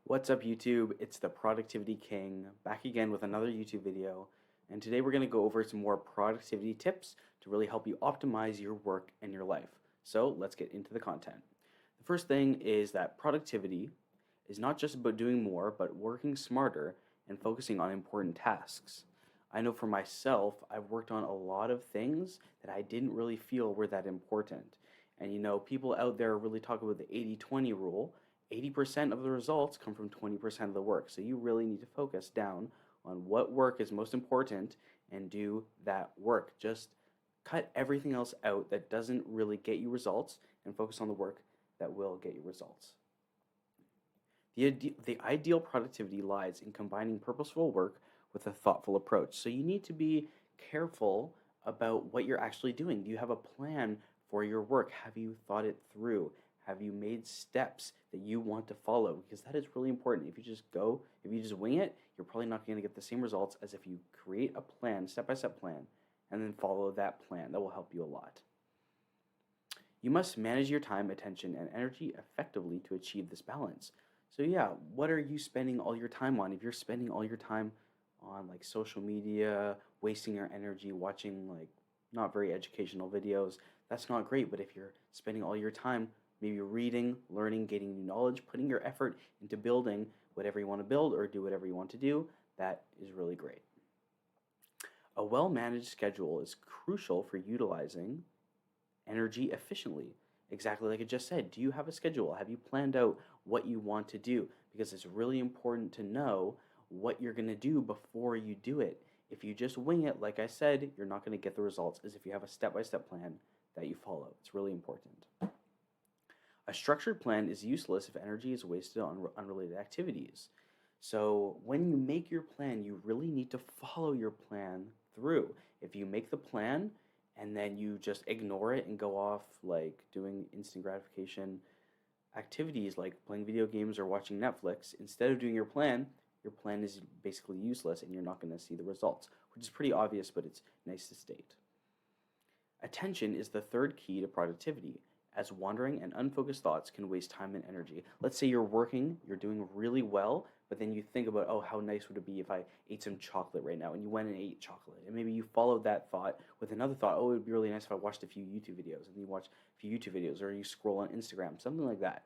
What's up YouTube? It's the Productivity King back again with another YouTube video, and today we're going to go over some more productivity tips to really help you optimize your work and your life. So let's get into the content. The first thing is that productivity is not just about doing more, but working smarter and focusing on important tasks. I know for myself, I've worked on a lot of things that I didn't really feel were that important. And people out there really talk about the 80-20 rule. 80% of the results come from 20% of the work. So you really need to focus down on what work is most important and do that work. Just cut everything else out that doesn't really get you results and focus on the work that will get you results. The ideal productivity lies in combining purposeful work with a thoughtful approach. So you need to be careful about what you're actually doing. Do you have a plan for your work? Have you thought it through? Have you made steps that you want to follow? Because that is really important. If you just wing it, you're probably not going to get the same results as if you create a plan, step-by-step plan, and then follow that plan. That will help you a lot. You must manage your time, attention, and energy effectively to achieve this balance. So yeah, what are you spending all your time on? If you're spending all your time on like social media, wasting your energy watching like not very educational videos, that's not great. But if you're spending all your time maybe reading, learning, gaining new knowledge, putting your effort into building whatever you want to build or do whatever you want to do, that is really great. A well-managed schedule is crucial for utilizing energy efficiently. Exactly like I just said, do you have a schedule? Have you planned out what you want to do? Because it's really important to know what you're going to do before you do it. If you just wing it, like I said, you're not going to get the results as if you have a step-by-step plan that you follow. It's really important. A structured plan is useless if energy is wasted on unrelated activities. So when you make your plan, you really need to follow your plan through. If you make the plan and then you just ignore it and go off like doing instant gratification activities like playing video games or watching Netflix, instead of doing your plan is basically useless and you're not going to see the results, which is pretty obvious, but it's nice to state. Attention is the third key to productivity, as wandering and unfocused thoughts can waste time and energy. Let's say you're working, you're doing really well, but then you think about, oh, how nice would it be if I ate some chocolate right now, and you went and ate chocolate, and maybe you followed that thought with another thought, oh, it would be really nice if I watched a few YouTube videos, and you watch a few YouTube videos, or you scroll on Instagram, something like that.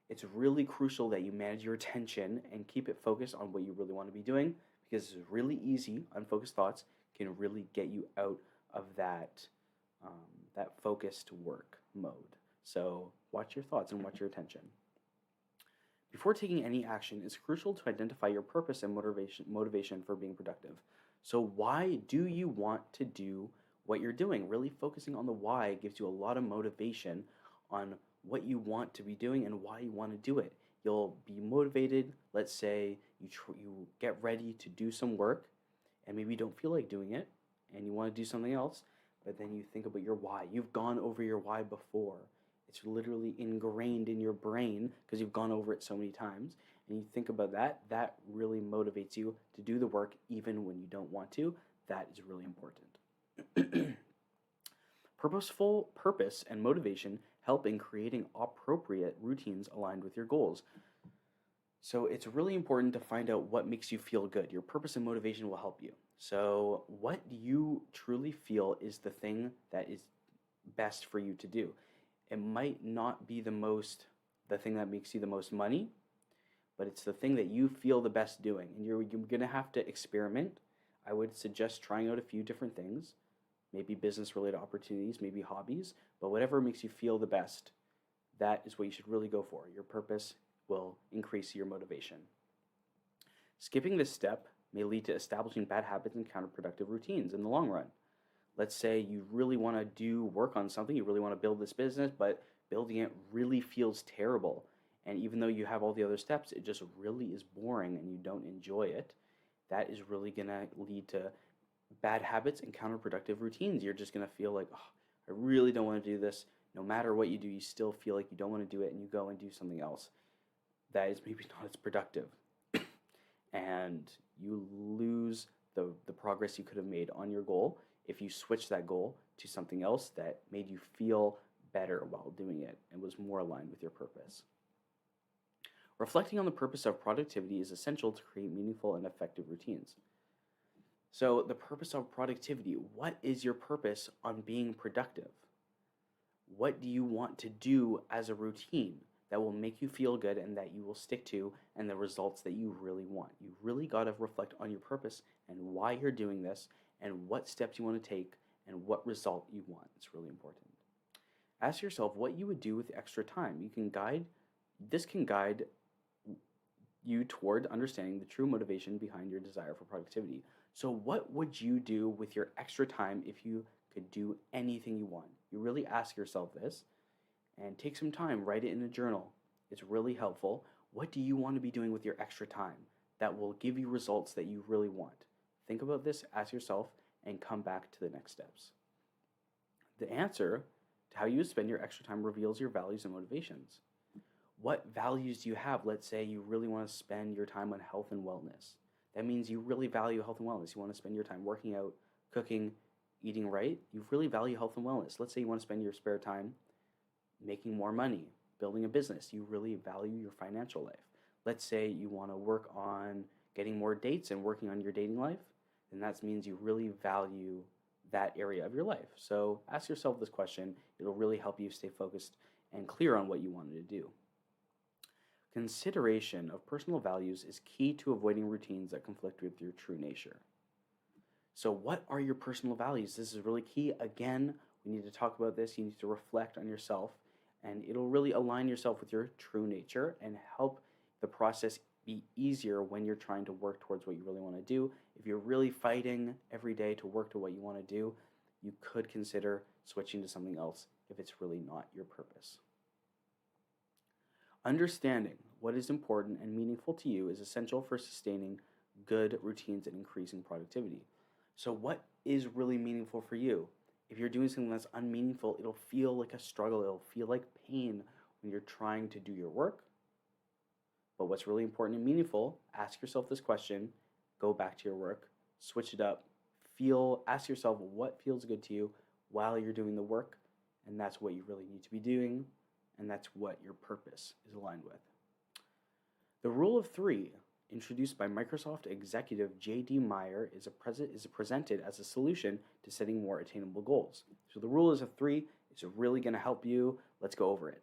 It's really crucial that you manage your attention and keep it focused on what you really want to be doing, because it's really easy. Unfocused thoughts can really get you out of that focused work mode. So watch your thoughts and watch your attention. Before taking any action, it's crucial to identify your purpose and motivation for being productive. So why do you want to do what you're doing? Really focusing on the why gives you a lot of motivation on what you want to be doing and why you want to do it. You'll be motivated. Let's say you get ready to do some work and maybe you don't feel like doing it and you want to do something else, but then you think about your why. You've gone over your why before. It's literally ingrained in your brain because you've gone over it so many times, and you think about that really motivates you to do the work even when you don't want to. That is really important. Purposeful purpose and motivation help in creating appropriate routines aligned with your goals. So it's really important to find out what makes you feel good. Your purpose and motivation will help you. So what you truly feel is the thing that is best for you to do. It might not be the thing that makes you the most money, but it's the thing that you feel the best doing. And you're going to have to experiment. I would suggest trying out a few different things, maybe business-related opportunities, maybe hobbies, but whatever makes you feel the best, that is what you should really go for. Your purpose will increase your motivation. Skipping this step may lead to establishing bad habits and counterproductive routines in the long run. Let's say you really want to do work on something, you really want to build this business, but building it really feels terrible. And even though you have all the other steps, it just really is boring and you don't enjoy it. That is really going to lead to bad habits and counterproductive routines. You're just going to feel like, oh, I really don't want to do this. No matter what you do, you still feel like you don't want to do it, and you go and do something else that is maybe not as productive. And you lose the progress you could have made on your goal if you switch that goal to something else that made you feel better while doing it and was more aligned with your purpose. Reflecting on the purpose of productivity is essential to create meaningful and effective routines. So, the purpose of productivity, what is your purpose on being productive? What do you want to do as a routine that will make you feel good and that you will stick to and the results that you really want? You really got to reflect on your purpose and why you're doing this and what steps you want to take and what result you want. It's really important. Ask yourself what you would do with extra time. This can guide you toward understanding the true motivation behind your desire for productivity. So what would you do with your extra time if you could do anything you want? You really ask yourself this and take some time, write it in a journal. It's really helpful. What do you want to be doing with your extra time that will give you results that you really want? Think about this, ask yourself, and come back to the next steps. The answer to how you spend your extra time reveals your values and motivations. What values do you have? Let's say you really want to spend your time on health and wellness. That means you really value health and wellness. You want to spend your time working out, cooking, eating right. You really value health and wellness. Let's say you want to spend your spare time making more money, building a business. You really value your financial life. Let's say you want to work on getting more dates and working on your dating life. Then that means you really value that area of your life. So ask yourself this question. It'll really help you stay focused and clear on what you wanted to do. Consideration of personal values is key to avoiding routines that conflict with your true nature. So what are your personal values? This is really key. Again, we need to talk about this. You need to reflect on yourself, and it'll really align yourself with your true nature and help the process be easier when you're trying to work towards what you really want to do. If you're really fighting every day to work to what you want to do, you could consider switching to something else if it's really not your purpose. Understanding what is important and meaningful to you is essential for sustaining good routines and increasing productivity. So what is really meaningful for you? If you're doing something that's unmeaningful, it'll feel like a struggle. It'll feel like pain when you're trying to do your work. But what's really important and meaningful, ask yourself this question, go back to your work, switch it up, ask yourself what feels good to you while you're doing the work, and that's what you really need to be doing. And that's what your purpose is aligned with. The rule of three, introduced by Microsoft executive J.D. Meyer, is presented as a solution to setting more attainable goals. So the rule is of three. It's really going to help you. Let's go over it.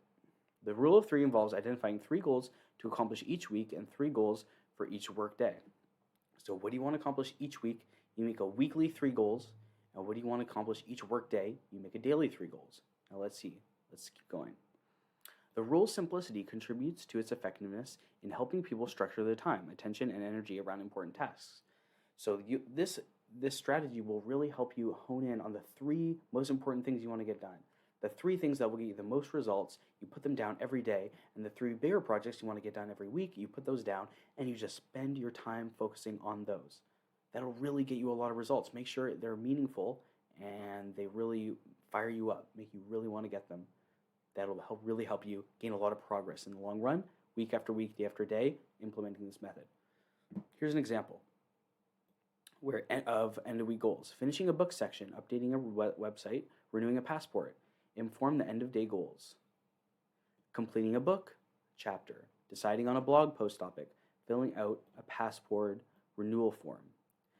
The rule of three involves identifying 3 goals to accomplish each week and 3 goals for each work day. So what do you want to accomplish each week? You make a weekly 3 goals. And what do you want to accomplish each work day? You make a daily 3 goals. Now let's see. Let's keep going. The rule's simplicity contributes to its effectiveness in helping people structure their time, attention, and energy around important tasks. So this strategy will really help you hone in on the 3 most important things you want to get done. The 3 things that will get you the most results, you put them down every day, and the 3 bigger projects you want to get done every week, you put those down, and you just spend your time focusing on those. That'll really get you a lot of results. Make sure they're meaningful and they really fire you up, make you really want to get them. That'll really help you gain a lot of progress in the long run, week after week, day after day, implementing this method. Here's an example of end-of-week goals. Finishing a book section, updating a website, renewing a passport. Inform the end-of-day goals. Completing a book chapter, deciding on a blog post topic, filling out a passport renewal form.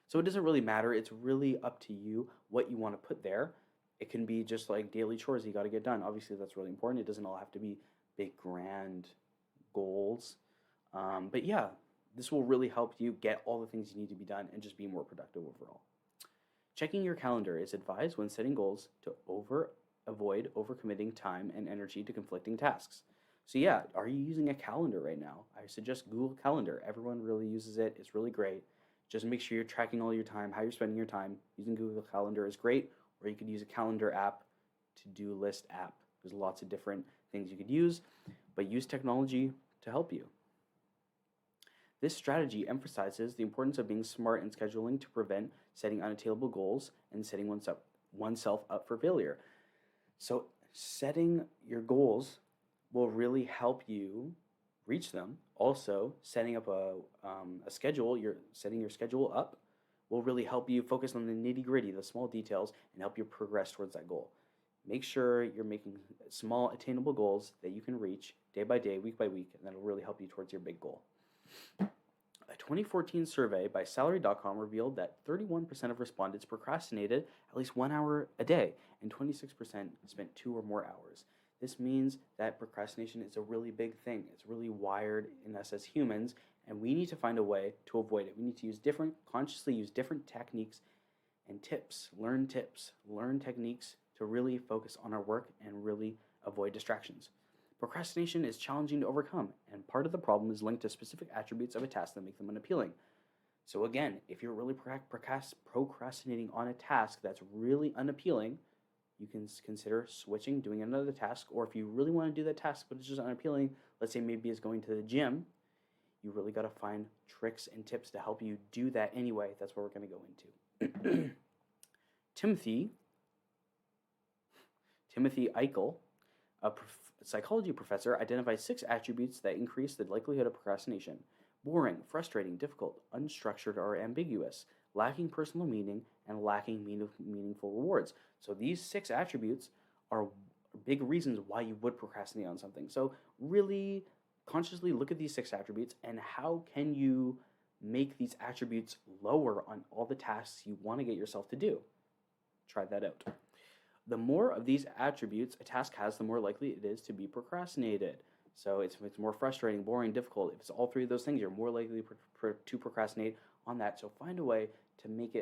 So it doesn't really matter. It's really up to you what you want to put there. It can be just like daily chores you got to get done. Obviously, that's really important. It doesn't all have to be big, grand goals. But yeah, this will really help you get all the things you need to be done and just be more productive overall. Checking your calendar is advised when setting goals to avoid overcommitting time and energy to conflicting tasks. So yeah, are you using a calendar right now? I suggest Google Calendar. Everyone really uses it. It's really great. Just make sure you're tracking all your time, how you're spending your time. Using Google Calendar is great. Or you could use a calendar app, to-do list app. There's lots of different things you could use, but use technology to help you. This strategy emphasizes the importance of being smart in scheduling to prevent setting unattainable goals and setting oneself up for failure. So setting your goals will really help you reach them. Also, setting up a schedule, setting your schedule up will really help you focus on the nitty-gritty, the small details, and help you progress towards that goal. Make sure you're making small, attainable goals that you can reach day by day, week by week, and that'll really help you towards your big goal. A 2014 survey by Salary.com revealed that 31% of respondents procrastinated at least 1 hour a day, and 26% spent 2 or more hours. This means that procrastination is a really big thing. It's really wired in us as humans, and we need to find a way to avoid it. We need to consciously use different techniques and tips, learn techniques to really focus on our work and really avoid distractions. Procrastination is challenging to overcome, and part of the problem is linked to specific attributes of a task that make them unappealing. So again, if you're really procrastinating on a task that's really unappealing, you can consider switching, doing another task, or if you really want to do that task but it's just unappealing, let's say maybe it's going to the gym, you really got to find tricks and tips to help you do that anyway. That's what we're going to go into. Timothy Eichel, a psychology professor, identified 6 attributes that increase the likelihood of procrastination: boring, frustrating, difficult, unstructured or ambiguous, lacking personal meaning, and lacking meaningful rewards. So these 6 attributes are big reasons why you would procrastinate on something. So really consciously look at these 6 attributes and how can you make these attributes lower on all the tasks you want to get yourself to do. Try that out. The more of these attributes a task has, the more likely it is to be procrastinated. So it's more frustrating, boring, difficult. If it's all 3 of those things, you're more likely to procrastinate on that. So find a way to make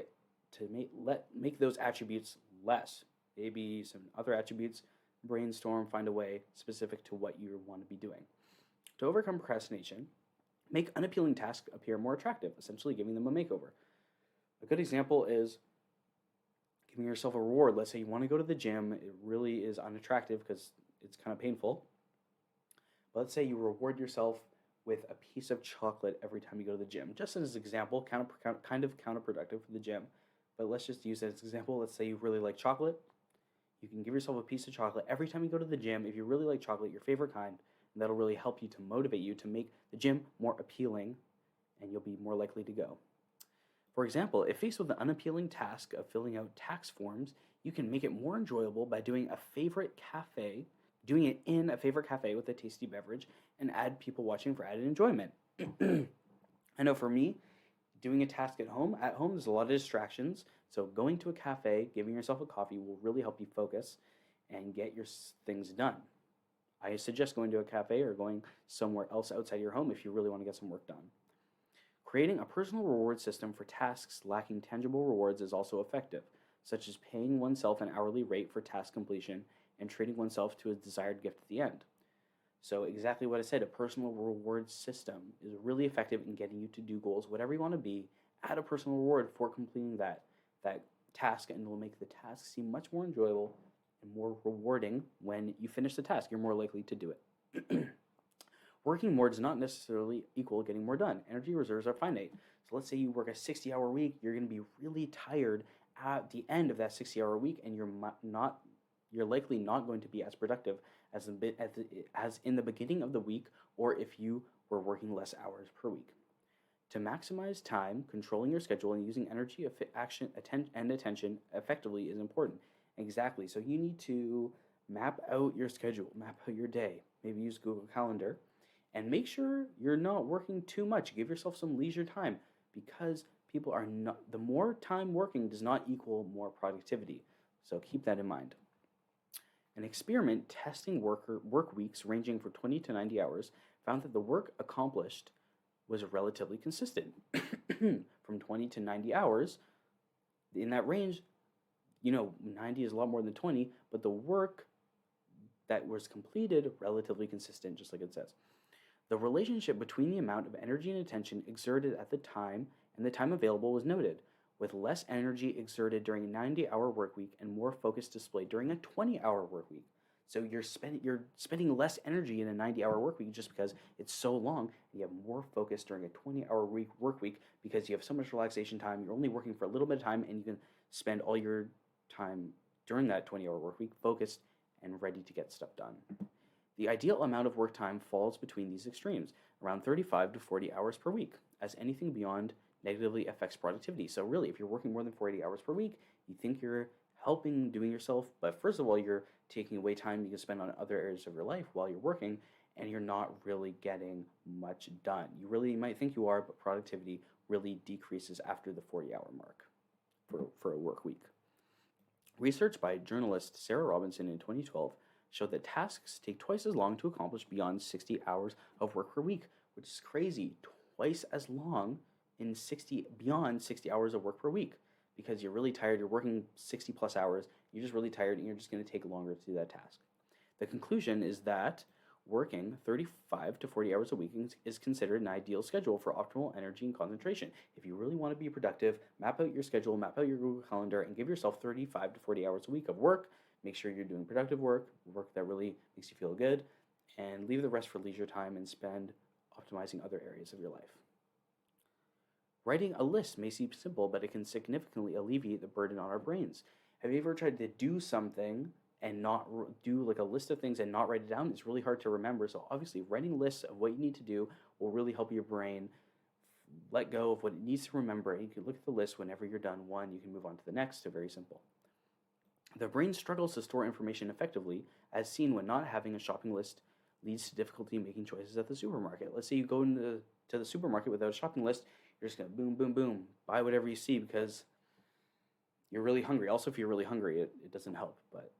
those attributes less. Maybe some other attributes, brainstorm, find a way specific to what you want to be doing. To overcome procrastination, make unappealing tasks appear more attractive, essentially giving them a makeover. A good example is giving yourself a reward. Let's say you want to go to the gym. It really is unattractive because it's kind of painful. But let's say you reward yourself with a piece of chocolate every time you go to the gym. Just as an example, kind of counterproductive for the gym. But let's just use that as an example. Let's say you really like chocolate. You can give yourself a piece of chocolate every time you go to the gym. If you really like chocolate, your favorite kind, and that'll really help you to motivate you to make the gym more appealing, and you'll be more likely to go. For example, if faced with the unappealing task of filling out tax forms, you can make it more enjoyable by doing it in a favorite cafe with a tasty beverage and add people watching for added enjoyment. I know for me, doing a task at home there's a lot of distractions, so going to a cafe, giving yourself a coffee will really help you focus and get your things done. I suggest going to a cafe or going somewhere else outside your home if you really want to get some work done. Creating a personal reward system for tasks lacking tangible rewards is also effective, such as paying oneself an hourly rate for task completion and treating oneself to a desired gift at the end. So exactly what I said, a personal reward system is really effective in getting you to do goals, whatever you want to be. Add a personal reward for completing that task, and it will make the task seem much more enjoyable and more rewarding. When you finish the task, you're more likely to do it. Working more does not necessarily equal getting more done. Energy reserves are finite. So let's say you work a 60-hour week, you're going to be really tired at the end of that 60-hour week, and you're likely not going to be as productive as in the beginning of the week, or if you were working less hours per week. To maximize time, controlling your schedule and using energy, and attention effectively is important. Exactly. So you need to map out your schedule, map out your day, maybe use Google Calendar, and make sure you're not working too much. Give yourself some leisure time, because the more time working does not equal more productivity. So keep that in mind. An experiment testing work weeks ranging from 20 to 90 hours found that the work accomplished was relatively consistent. From 20 to 90 hours, in that range, 90 is a lot more than 20, but the work that was completed, relatively consistent, just like it says. The relationship between the amount of energy and attention exerted at the time and the time available was noted, with less energy exerted during a 90-hour work week and more focus displayed during a 20-hour work week. So you're spending less energy in a 90-hour work week just because it's so long, and you have more focus during a 20-hour work week because you have so much relaxation time. You're only working for a little bit of time, and you can spend all your time during that 20-hour work week focused and ready to get stuff done. The ideal amount of work time falls between these extremes, around 35 to 40 hours per week, as anything beyond negatively affects productivity. So really, if you're working more than 40 hours per week, you think you're helping doing yourself, but first of all, you're taking away time you can spend on other areas of your life while you're working, and you're not really getting much done. You really might think you are, but productivity really decreases after the 40-hour mark for a work week. Research by journalist Sarah Robinson in 2012 showed that tasks take twice as long to accomplish beyond 60 hours of work per week, which is crazy. Twice as long beyond 60 hours of work per week, because you're really tired, you're working 60 plus hours, you're just really tired, and you're just going to take longer to do that task. The conclusion is that working 35 to 40 hours a week is considered an ideal schedule for optimal energy and concentration. If you really want to be productive, map out your schedule, map out your Google Calendar, and give yourself 35 to 40 hours a week of work. Make sure you're doing productive work that really makes you feel good, and leave the rest for leisure time and spend optimizing other areas of your life. Writing a list may seem simple, but it can significantly alleviate the burden on our brains. Have you ever tried to do something and not do like a list of things and not write it down? It's really hard to remember. So obviously writing lists of what you need to do will really help your brain let go of what it needs to remember. And you can look at the list whenever you're done one, you can move on to the next. So very simple. The brain struggles to store information effectively, as seen when not having a shopping list leads to difficulty making choices at the supermarket. Let's say you go to the supermarket without a shopping list, you're just going to boom, boom, boom, buy whatever you see because you're really hungry. Also, if you're really hungry, it doesn't help, but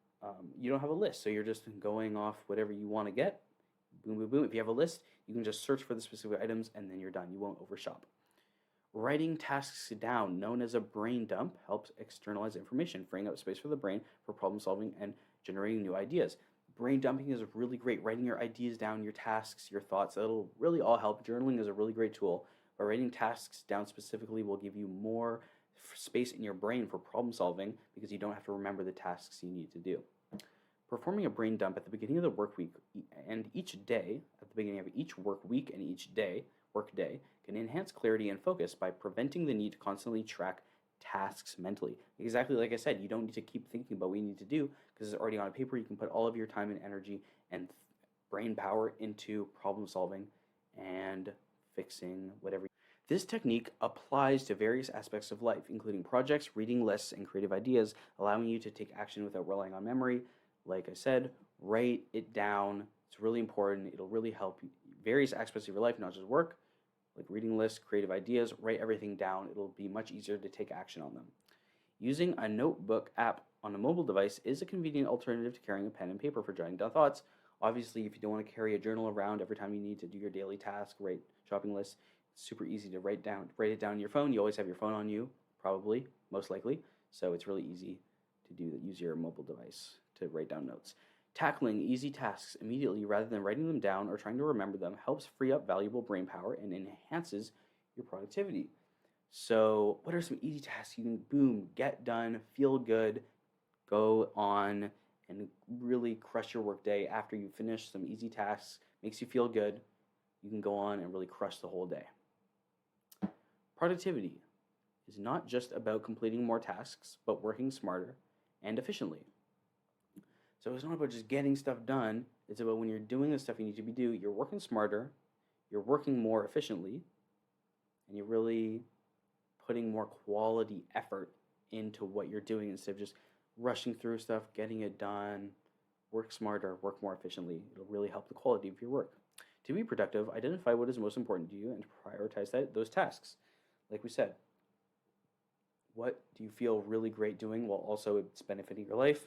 you don't have a list, so you're just going off whatever you want to get. Boom, boom, boom. If you have a list, you can just search for the specific items and then you're done. You won't overshop. Writing tasks down, known as a brain dump, helps externalize information, freeing up space for the brain for problem solving and generating new ideas. Brain dumping is really great. Writing your ideas down, your tasks, your thoughts, that'll really all help. Journaling is a really great tool, but writing tasks down specifically will give you more space in your brain for problem solving because you don't have to remember the tasks you need to do. Performing a brain dump at the beginning of the work week and each day, at the beginning of each work week and each work day, can enhance clarity and focus by preventing the need to constantly track tasks mentally. Exactly like I said, you don't need to keep thinking about what you need to do because it's already on paper. You can put all of your time and energy and brain power into problem solving and fixing whatever. This technique applies to various aspects of life, including projects, reading lists, and creative ideas, allowing you to take action without relying on memory. Like I said, write it down. It's really important. It'll really help various aspects of your life, not just work, like reading lists, creative ideas. Write everything down. It'll be much easier to take action on them. Using a notebook app on a mobile device is a convenient alternative to carrying a pen and paper for jotting down thoughts. Obviously, if you don't want to carry a journal around every time you need to do your daily task, write shopping lists, it's super easy to write it down on your phone. You always have your phone on you, probably, most likely. So it's really easy to use your mobile device to write down notes. Tackling easy tasks immediately rather than writing them down or trying to remember them helps free up valuable brain power and enhances your productivity. So what are some easy tasks you can, boom, get done, feel good, go on and really crush your workday after you finish some easy tasks, makes you feel good, you can go on and really crush the whole day. Productivity is not just about completing more tasks, but working smarter and efficiently. So it's not about just getting stuff done. It's about when you're doing the stuff you need to do, you're working smarter, you're working more efficiently, and you're really putting more quality effort into what you're doing instead of just rushing through stuff, getting it done. Work smarter, work more efficiently. It'll really help the quality of your work. To be productive, identify what is most important to you and prioritize those tasks. Like we said, what do you feel really great doing while also it's benefiting your life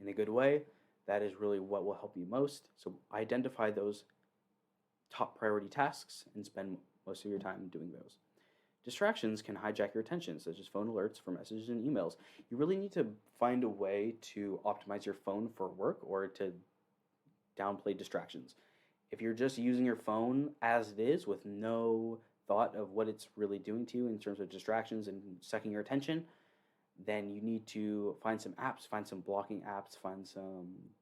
in a good way? That is really what will help you most. So identify those top priority tasks and spend most of your time doing those. Distractions can hijack your attention, such as phone alerts for messages and emails. You really need to find a way to optimize your phone for work or to downplay distractions. If you're just using your phone as it is with no thought of what it's really doing to you in terms of distractions and sucking your attention, then you need to find some apps, find some blocking apps,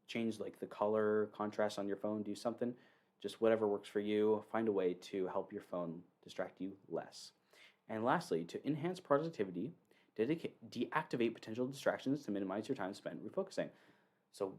change like the color contrast on your phone, do something, just whatever works for you. Find a way to help your phone distract you less. And lastly, to enhance productivity, deactivate potential distractions to minimize your time spent refocusing. So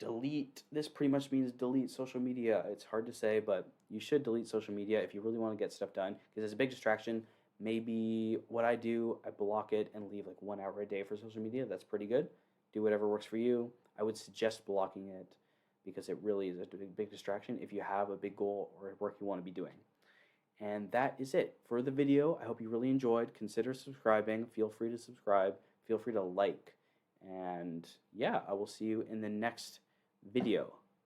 delete, this pretty much means delete social media. It's hard to say, but you should delete social media if you really want to get stuff done because it's a big distraction. Maybe what I do, I block it and leave like 1 hour a day for social media. That's pretty good. Do whatever works for you. I would suggest blocking it because it really is a big distraction if you have a big goal or work you want to be doing. And that is it for the video. I hope you really enjoyed. Consider subscribing. Feel free to subscribe. Feel free to like. And yeah, I will see you in the next video.